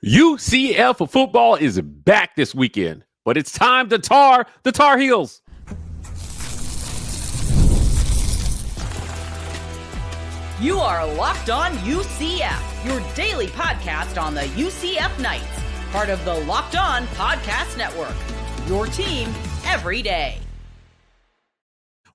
UCF football is back this weekend, but it's time to tar the Tar Heels. You are Locked On UCF, your daily podcast on the UCF Knights, part of the Locked On Podcast Network, your team every day.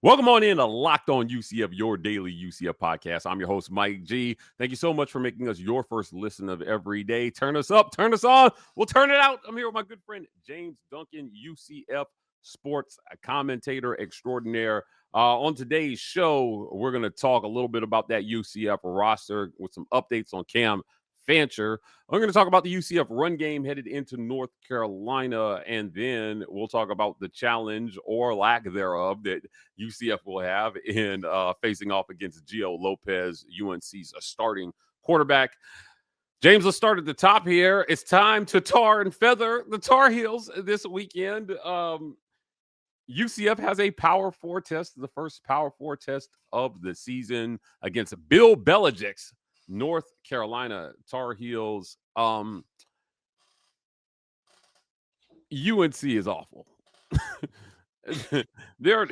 Welcome on in to Locked On UCF, your daily UCF podcast. I'm your host, Mike G. Thank you so much for making us your first listen of every day. Turn us up, turn us on. We'll turn it out. I'm here with my good friend, James Duncan, UCF sports commentator extraordinaire. On today's show, we're going to talk a little bit about that UCF roster with some updates on Cam Fancher. We're going to talk about the UCF run game headed into North Carolina, and then we'll talk about the challenge or lack thereof that UCF will have in facing off against Gio Lopez, UNC's starting quarterback. James, let's start at the top here. It's time to tar and feather the Tar Heels this weekend. UCF has a Power 4 test, the first Power 4 test of the season against Bill Belichick's North Carolina Tar Heels. UNC is awful. They're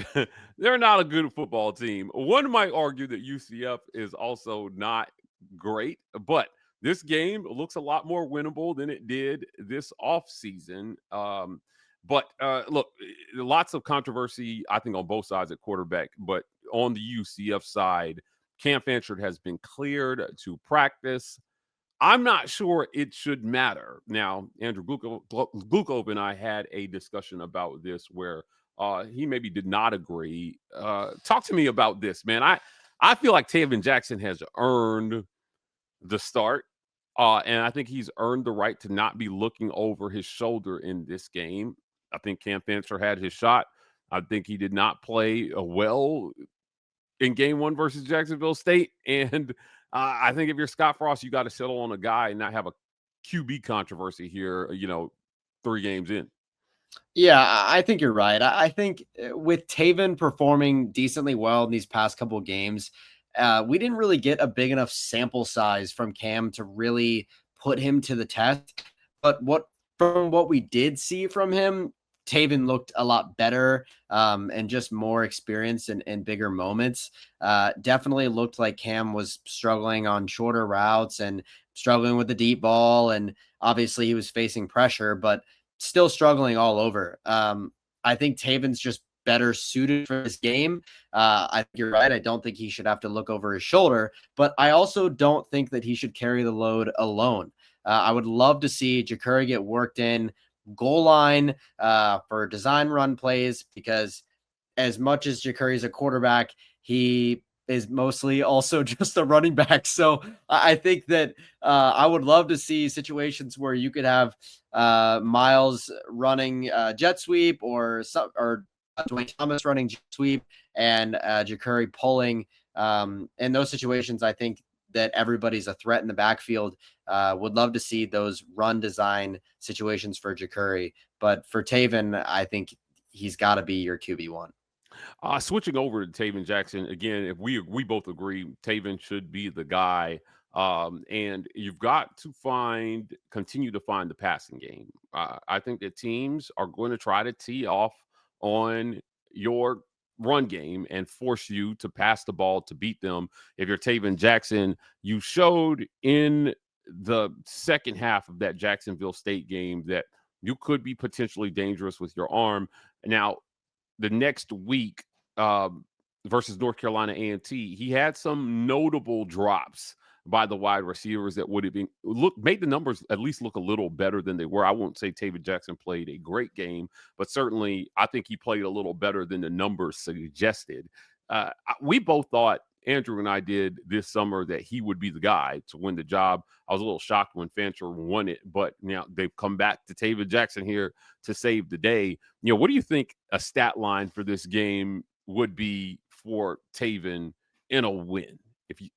not a good football team. One might argue that UCF is also not great, but this game looks a lot more winnable than it did this offseason. But look, lots of controversy, I think, on both sides at quarterback. But on the UCF side, Cam Fancher has been cleared to practice. I'm not sure it should matter. Now, Andrew Gluchov and I had a discussion about this where he maybe did not agree. Talk to me about this, man. I feel like Taven Jackson has earned the start. And I think he's earned the right to not be looking over his shoulder in this game. I think Cam Fancher had his shot. I think he did not play well in game one versus Jacksonville State. And I think if you're Scott Frost, you got to settle on a guy and not have a QB controversy here, 3 games in. Yeah, I think you're right. I think with Taven performing decently well in these past couple of games, we didn't really get a big enough sample size from Cam to really put him to the test. But from what we did see from him, Taven looked a lot better and just more experienced in bigger moments. Definitely looked like Cam was struggling on shorter routes and struggling with the deep ball. And obviously he was facing pressure, but still struggling all over. I think Taven's just better suited for this game. I think you're right. I don't think he should have to look over his shoulder, but I also don't think that he should carry the load alone. I would love to see Jacurri get worked in goal line for design run plays, because as much as Jacurri is a quarterback, he is mostly also just a running back. So I think that I would love to see situations where you could have Myles running jet sweep or Dwayne Thomas running jet sweep and Jacurri pulling. In those situations, I think that everybody's a threat in the backfield. Would love to see those run design situations for Jacurri. But for Taven, I think he's got to be your QB1. Switching over to Taven Jackson, again, if we both agree, Taven should be the guy. And you've got to continue to find the passing game. I think that teams are going to try to tee off on your run game and force you to pass the ball to beat them. If you're Taven Jackson, you showed in the second half of that Jacksonville State game that you could be potentially dangerous with your arm. Now, the next week versus North Carolina A&T, he had some notable drops by the wide receivers that would have made the numbers at least look a little better than they were. I won't say Taven Jackson played a great game, but certainly I think he played a little better than the numbers suggested. We both thought, Andrew and I did this summer, that he would be the guy to win the job. I was a little shocked when Fancher won it, but now they've come back to Taven Jackson here to save the day. What do you think a stat line for this game would be for Taven in a win?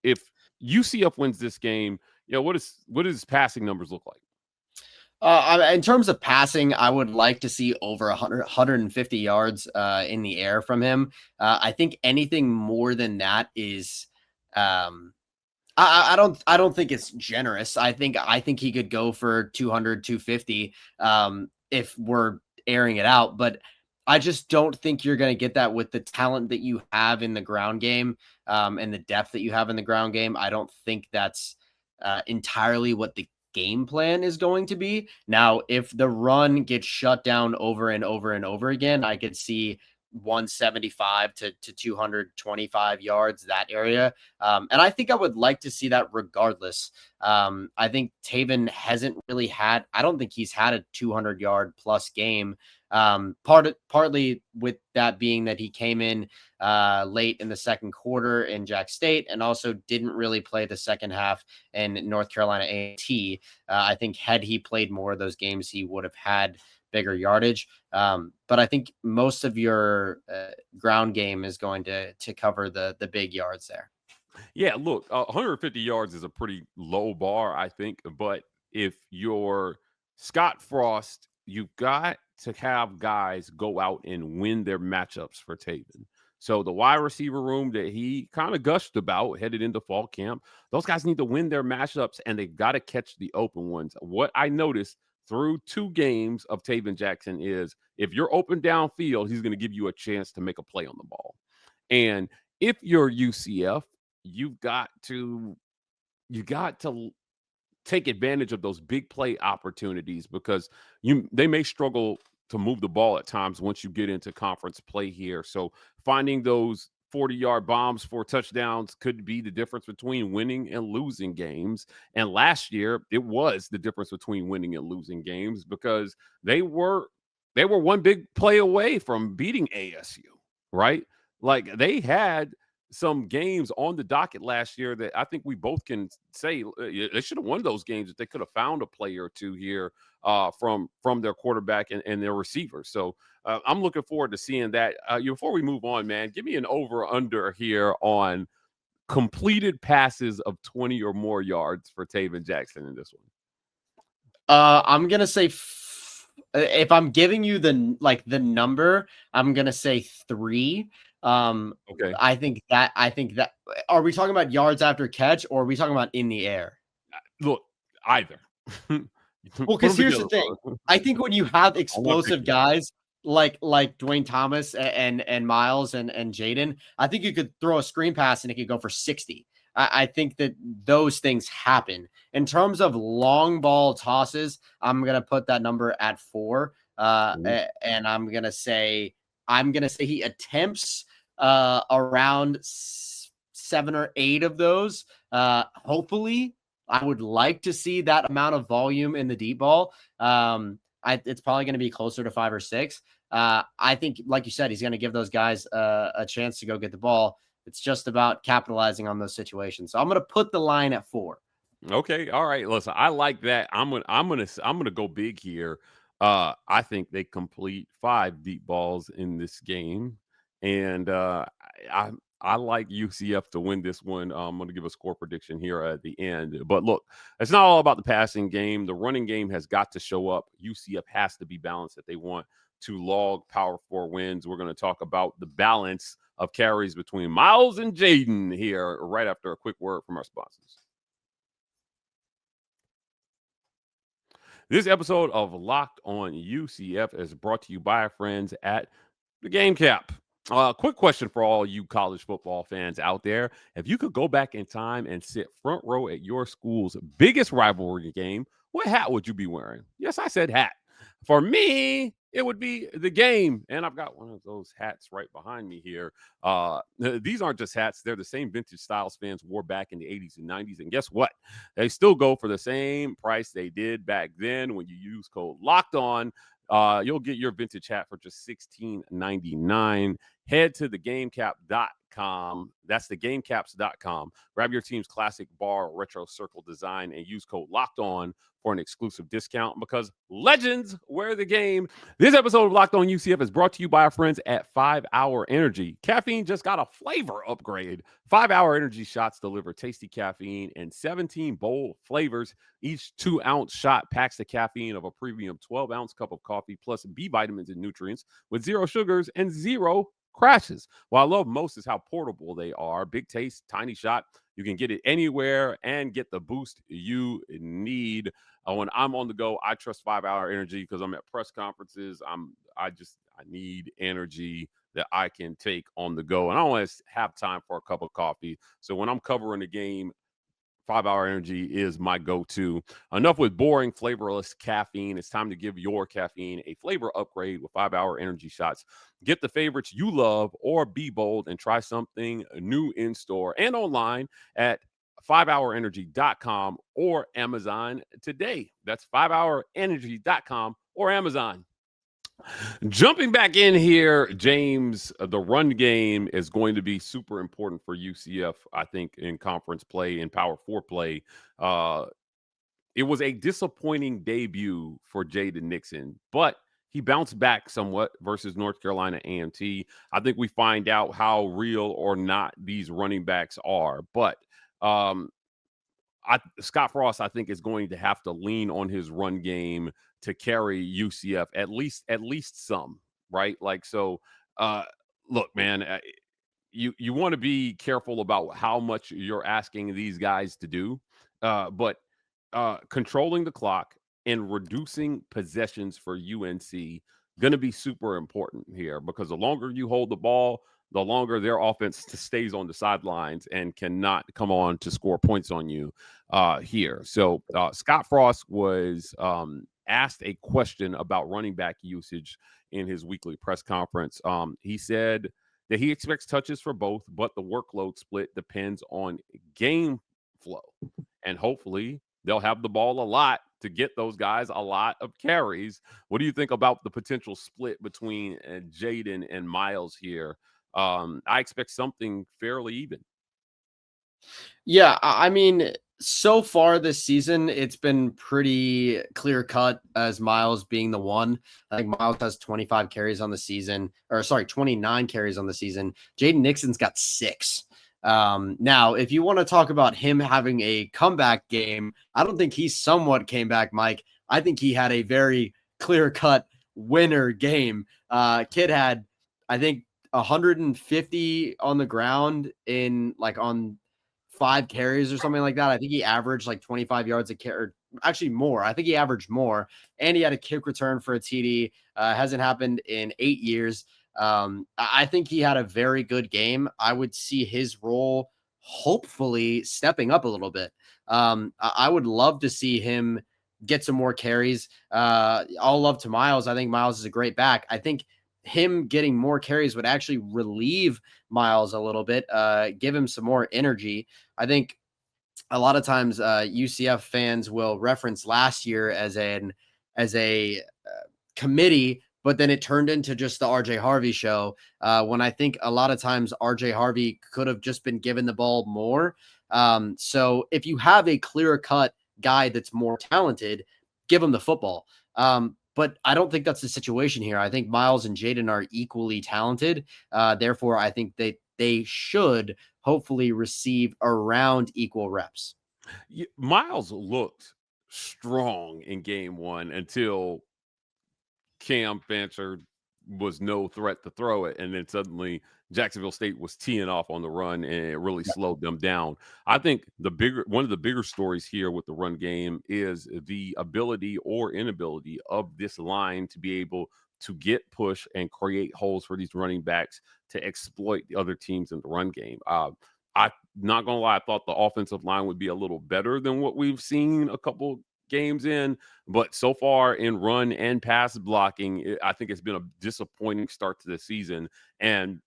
If UCF wins this game, what does passing numbers look like? In terms of passing, I would like to see over 150 yards in the air from him. I think anything more than that is I don't think it's generous. I think he could go for 200, 250 if we're airing it out, but I just don't think you're going to get that with the talent that you have in the ground game and the depth that you have in the ground game. I don't think that's entirely what the game plan is going to be. Now, if the run gets shut down over and over and over again, I could see 175 to 225 yards, that area. And I think I would like to see that regardless. I think Taven hasn't really had, I don't think he's had a 200-yard plus game. Partly with that being that he came in late in the second quarter in Jack State and also didn't really play the second half in North Carolina A&T. I think had he played more of those games, he would have had bigger yardage. But I think most of your ground game is going to cover the big yards there. Yeah, look, 150 yards is a pretty low bar, I think. But if you're Scott Frost, you've got to have guys go out and win their matchups for Taven. So the wide receiver room that he kind of gushed about headed into fall camp, those guys need to win their matchups, and they've got to catch the open ones. What I noticed through 2 games of Taven Jackson is if you're open downfield, he's going to give you a chance to make a play on the ball. And if you're UCF, you got to take advantage of those big play opportunities because they may struggle to move the ball at times once you get into conference play here. So finding those 40-yard bombs for touchdowns could be the difference between winning and losing games. And last year, it was the difference between winning and losing games because they were one big play away from beating ASU, right? Like they had some games on the docket last year that I think we both can say they should have won those games if they could have found a play or two here from their quarterback and their receivers. So I'm looking forward to seeing that. Before we move on, man, give me an over/under here on completed passes of 20 or more yards for Taven Jackson in this one. I'm gonna say if I'm giving you the number, I'm gonna say 3. Okay. I think that are we talking about yards after catch or are we talking about in the air? Look, either. Well, because here's the thing. I think when you have explosive guys like Dwayne Thomas and Myles and Jaden, I think you could throw a screen pass and it could go for 60. I think that those things happen. In terms of long ball tosses, I'm gonna put that number at 4. And I'm gonna say he attempts around 7 or 8 of those. Hopefully, I would like to see that amount of volume in the deep ball. It's probably going to be closer to 5 or 6. I think, like you said, he's going to give those guys a chance to go get the ball. It's just about capitalizing on those situations. So I'm going to put the line at 4. Okay, all right. Listen, I like that. I'm gonna go big here. I think they complete 5 deep balls in this game, and I like UCF to win this one. I'm going to give a score prediction here at the end. But look, it's not all about the passing game. The running game has got to show up. UCF has to be balanced if they want to log Power 4 wins. We're going to talk about the balance of carries between Myles and Jaden here right after a quick word from our sponsors. This episode of Locked on UCF is brought to you by our friends at the Game Cap. Quick question for all you college football fans out there. If you could go back in time and sit front row at your school's biggest rivalry game, what hat would you be wearing? Yes, I said hat. For me, it would be the game. And I've got one of those hats right behind me here. These aren't just hats. They're the same vintage styles fans wore back in the 80s and 90s. And guess what? They still go for the same price they did back then. When you use code Locked On, you'll get your vintage hat for just $16.99. Head to thegamecaps.com. That's thegamecaps.com. Grab your team's classic bar retro circle design and use code Locked On for an exclusive discount because legends wear the game. This episode of Locked On UCF is brought to you by our friends at 5 Hour Energy. Caffeine just got a flavor upgrade. 5 Hour Energy shots deliver tasty caffeine in 17 bold flavors. Each 2-ounce shot packs the caffeine of a premium 12-ounce cup of coffee plus B vitamins and nutrients with 0 sugars and 0 crashes. What I love most is how portable they are. Big taste, tiny shot. You can get it anywhere and get the boost you need. When I'm on the go, I trust 5 Hour Energy because I'm at press conferences. I need energy that I can take on the go, and I always have time for a cup of coffee. So when I'm covering the game, 5 Hour Energy is my go-to. Enough with boring, flavorless caffeine. It's time to give your caffeine a flavor upgrade with 5 Hour Energy shots. Get the favorites you love or be bold and try something new in store and online at 5hourenergy.com or Amazon today. That's 5hourenergy.com or Amazon. Jumping back in here, James, the run game is going to be super important for UCF, I think, in conference play, in Power 4 play. It was a disappointing debut for Jaden Nixon, but he bounced back somewhat versus North Carolina A&T. I think we find out how real or not these running backs are. But Scott Frost, I think, is going to have to lean on his run game to carry UCF at least some, right? Like, so look, man, you want to be careful about how much you're asking these guys to do, but controlling the clock and reducing possessions for UNC going to be super important here, because the longer you hold the ball, the longer their offense stays on the sidelines and cannot come on to score points on you here. So Scott Frost was asked a question about running back usage in his weekly press conference. He said that he expects touches for both, but the workload split depends on game flow. And hopefully they'll have the ball a lot to get those guys a lot of carries. What do you think about the potential split between Jaden and Myles here? I expect something fairly even. Yeah, I mean, so far this season, it's been pretty clear cut as Myles being the one. I think Myles has 25 carries on the season, or sorry, 29 carries on the season. Jaden Nixon's got 6. Now, if you want to talk about him having a comeback game, I don't think he somewhat came back, Mike. I think he had a very clear-cut winner game. Kid had, I think, 150 on the ground in on 5 carries or something like that. I think he averaged 25 yards a carry, actually more. I think he averaged more, and he had a kick return for a TD. Hasn't happened in 8 years. I think he had a very good game. I would see his role hopefully stepping up a little bit. I would love to see him get some more carries. All love to Myles. I think Myles is a great back. I think him getting more carries would actually relieve Myles a little bit, give him some more energy. I think a lot of times UCF fans will reference last year as a committee, but then it turned into just the RJ Harvey show, when I think a lot of times RJ Harvey could have just been given the ball more. So if you have a clear cut guy that's more talented, give him the football. But I don't think that's the situation here. I think Myles and Jaden are equally talented. Therefore, I think they should hopefully receive around equal reps. Myles looked strong in game 1 until Cam Fancher was no threat to throw it, and then suddenly Jacksonville State was teeing off on the run, and it really slowed them down. I think one of the bigger stories here with the run game is the ability or inability of this line to be able to get push and create holes for these running backs to exploit the other teams in the run game. I'm not gonna lie, I thought the offensive line would be a little better than what we've seen a couple games in, but so far in run and pass blocking, I think it's been a disappointing start to the season. And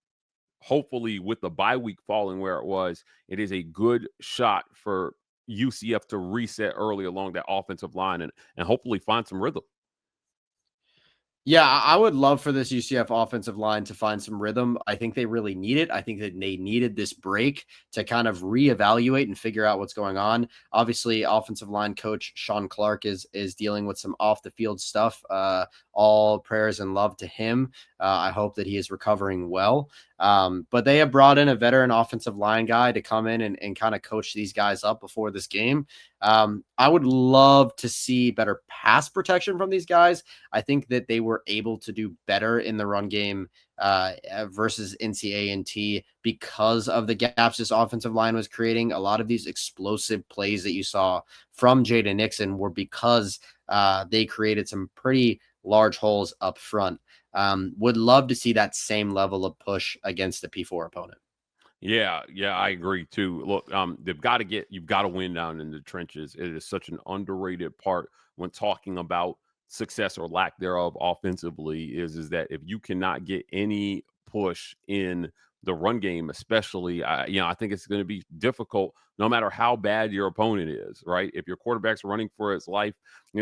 hopefully with the bye week falling where it was, it is a good shot for UCF to reset early along that offensive line and hopefully find some rhythm. Yeah, I would love for this UCF offensive line to find some rhythm. I think they really need it. I think that they needed this break to kind of reevaluate and figure out what's going on. Obviously, offensive line coach Sean Clark is dealing with some off the field stuff. All prayers and love to him. I hope that he is recovering well. But they have brought in a veteran offensive line guy to come in and kind of coach these guys up before this game. I would love to see better pass protection from these guys. I think that they were able to do better in the run game versus NCAA because of the gaps this offensive line was creating. A lot of these explosive plays that you saw from Jaden Nixon were because they created some pretty large holes up front. Would love to see that same level of push against the P4 opponent. Yeah, I agree too. Look, you've got to win down in the trenches. It is such an underrated part when talking about success or lack thereof offensively is that if you cannot get any push in the run game, especially, I think it's going to be difficult no matter how bad your opponent is, right? If your quarterback's running for his life,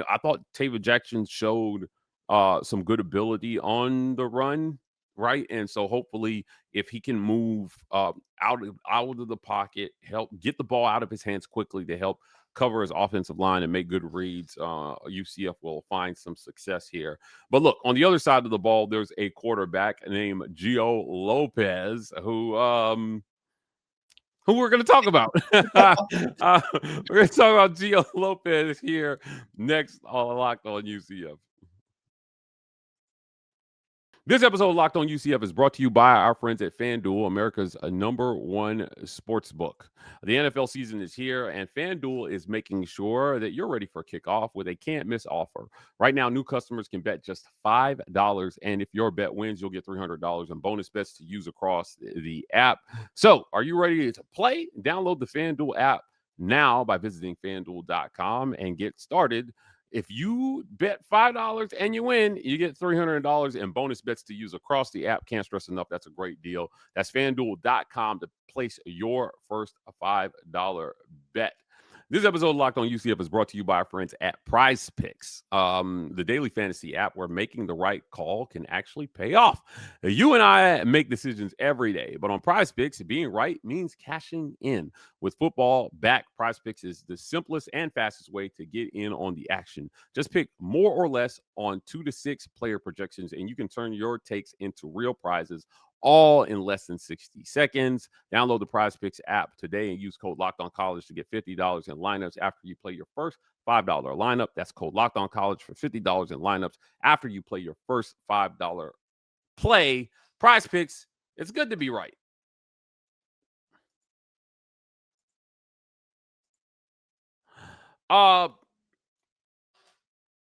I thought Taven Jackson showed some good ability on the run, right? And so hopefully if he can move out of the pocket, help get the ball out of his hands quickly to help cover his offensive line and make good reads, UCF will find some success here. But look, on the other side of the ball, there's a quarterback named Gio Lopez who we're going to talk about. We're going to talk about Gio Lopez here next on Locked on UCF. This episode of Locked on UCF is brought to you by our friends at FanDuel, America's #1 sports book. The NFL season is here, and FanDuel is making sure that you're ready for kickoff with a can't-miss offer. Right now, new customers can bet just $5, and if your bet wins, you'll get $300 in bonus bets to use across the app. So, are you ready to play? Download the FanDuel app now by visiting FanDuel.com and get started. If you bet $5 and you win, you get $300 in bonus bets to use across the app. Can't stress enough. That's a great deal. That's FanDuel.com to place your first $5 bet. This episode of Locked on UCF is brought to you by our friends at Prize Picks, the daily fantasy app where making the right call can actually pay off. You and I make decisions every day, but on Prize Picks, being right means cashing in. With football back, Prize Picks is the simplest and fastest way to get in on the action. Just pick more or less on 2 to 6 player projections, and you can turn your takes into real prizes all in less than 60 seconds. Download the Prize Picks app today and use code LOCKEDONCollege to get $50 in lineups after you play your first $5 lineup. That's code LOCKEDONCollege for $50 in lineups after you play your first $5 play. Prize Picks, it's good to be right.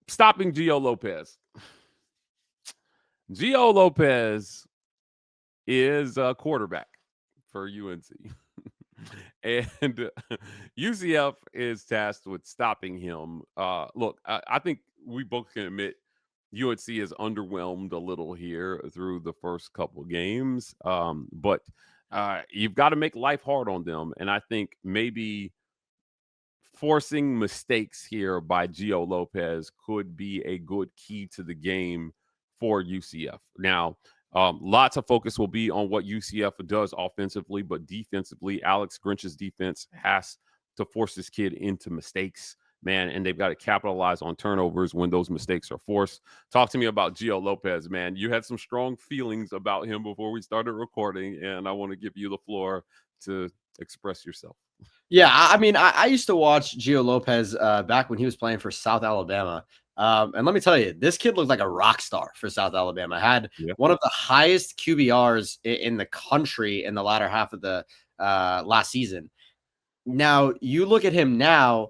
Stopping Gio Lopez. Gio Lopez is a quarterback for UNC. And UCF is tasked with stopping him. Look, I think we both can admit UNC is underwhelmed a little here through the first couple games. But you've got to make life hard on them. And I think maybe forcing mistakes here by Gio Lopez could be a good key to the game for UCF. Now, lots of focus will be on what UCF does offensively, but defensively, Alex Grinch's defense has to force this kid into mistakes, man, and they've got to capitalize on turnovers when those mistakes are forced. Talk to me about Gio Lopez, man. You had some strong feelings about him before we started recording, and I want to give you the floor to express yourself. Yeah, I mean, I used to watch Gio Lopez back when he was playing for South Alabama. And let me tell you, this kid looked like a rock star for South Alabama. Had one of the highest QBRs in the country in the latter half of the last season. Now, you look at him now,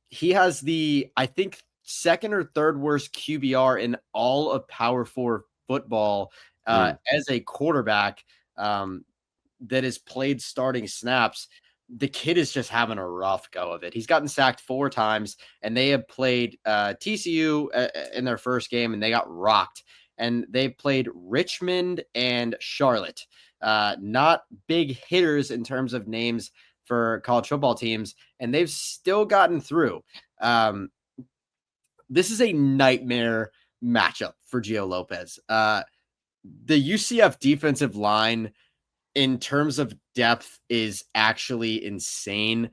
he has the, I think, second or third worst QBR in all of Power 4 football as a quarterback that has played starting snaps. The kid is just having a rough go of it. He's gotten sacked 4 times, and they have played TCU in their first game, and they got rocked. And they played Richmond and Charlotte. Not big hitters in terms of names for college football teams, and they've still gotten through. This is a nightmare matchup for Gio Lopez. The UCF defensive line, in terms of depth, is actually insane.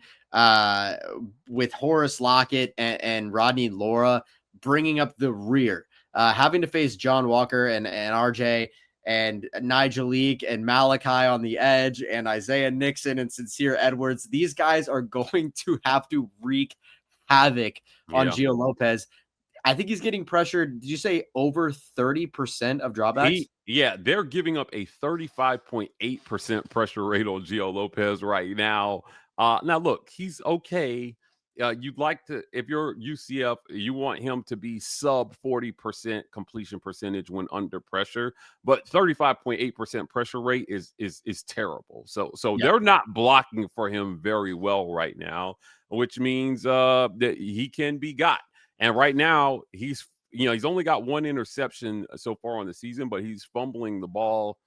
With Horace Lockett and Rodney Laura bringing up the rear, having to face John Walker and RJ. and Nigel Leak and Malachi on the edge and Isaiah Nixon and Sincere Edwards. These guys are going to have to wreak havoc on Gio Lopez. I think he's getting pressured. Did you say over 30% of dropbacks? They're giving up a 35.8% pressure rate on Gio Lopez right now. Now, look, he's okay. You'd like to, if you're UCF, you want him to be sub 40% completion percentage when under pressure, but 35.8% pressure rate is terrible. So they're not blocking for him very well right now, which means that he can be got. And right now, he's only got one interception so far on the season, but he's fumbling the ball.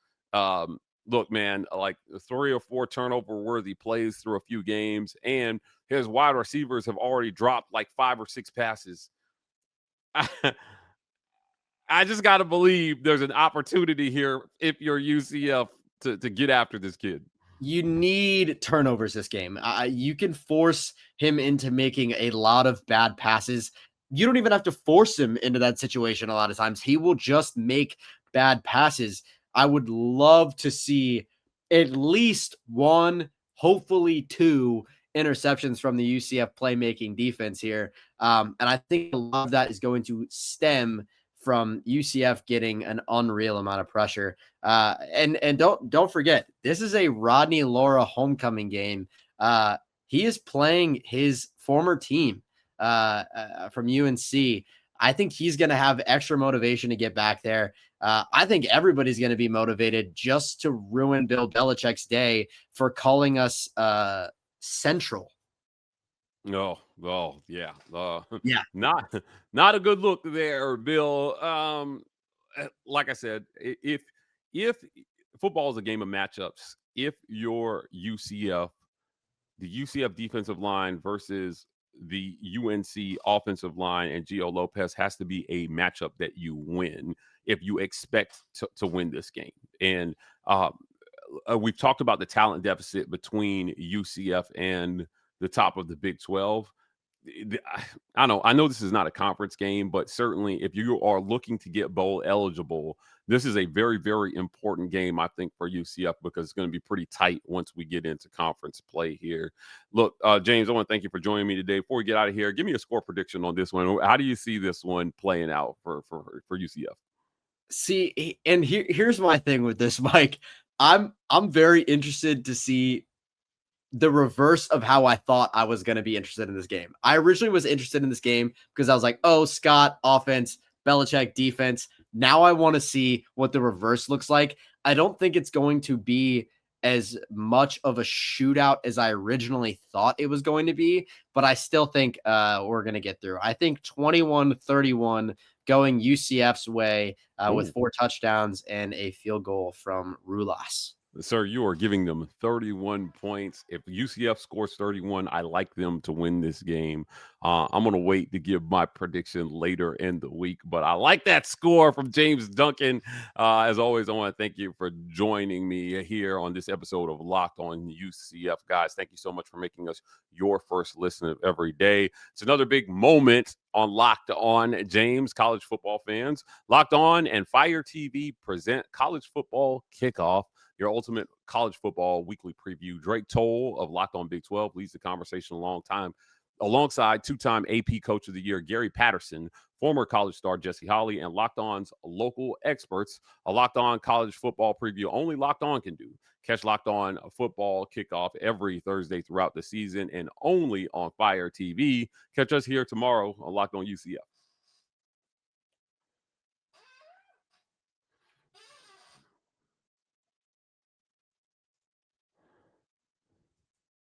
Look, man, like 3 or 4 turnover-worthy plays through a few games, and his wide receivers have already dropped like 5 or 6 passes. I just got to believe there's an opportunity here if you're UCF to get after this kid. You need turnovers this game. You can force him into making a lot of bad passes. You don't even have to force him into that situation a lot of times. He will just make bad passes. I would love to see at least 1, hopefully 2 interceptions from the UCF playmaking defense here. And I think a lot of that is going to stem from UCF getting an unreal amount of pressure. And don't forget, this is a Rodney Laura homecoming game. He is playing his former team from UNC. I think he's going to have extra motivation to get back there. I think everybody's going to be motivated just to ruin Bill Belichick's day for calling us Central. Oh, yeah. Not a good look there, Bill. Like I said, if football is a game of matchups, if you're UCF, the UCF defensive line versus the UNC offensive line and Gio Lopez has to be a matchup that you win if you expect to win this game. And we've talked about the talent deficit between UCF and the top of the Big 12. I know this is not a conference game, but certainly if you are looking to get bowl eligible, this is a very, very important game, I think, for UCF because it's going to be pretty tight once we get into conference play here. Look, James, I want to thank you for joining me today. Before we get out of here, give me a score prediction on this one. How do you see this one playing out for UCF? See, and here's my thing with this, Mike. I'm very interested to see the reverse of how I thought I was going to be interested in this game. I originally was interested in this game because I was like, oh, Scott, offense, Belichick, defense. Now I want to see what the reverse looks like. I don't think it's going to be as much of a shootout as I originally thought it was going to be, but I still think we're going to get through. I think 21-31 going UCF's way with 4 touchdowns and a field goal from Rulas. Sir, you are giving them 31 points. If UCF scores 31, I like them to win this game. I'm going to wait to give my prediction later in the week, but I like that score from James Duncan. As always, I want to thank you for joining me here on this episode of Locked On UCF. Guys, thank you so much for making us your first listen of every day. It's another big moment on Locked On James, college football fans. Locked On and Fire TV present College Football Kickoff, your ultimate college football weekly preview. Drake Toll of Locked On Big 12 leads the conversation alongside 2-time AP Coach of the Year Gary Patterson, former college star Jesse Holley, and Locked On's local experts. A Locked On college football preview only Locked On can do. Catch Locked On Football Kickoff every Thursday throughout the season and only on Fire TV. Catch us here tomorrow on Locked On UCF.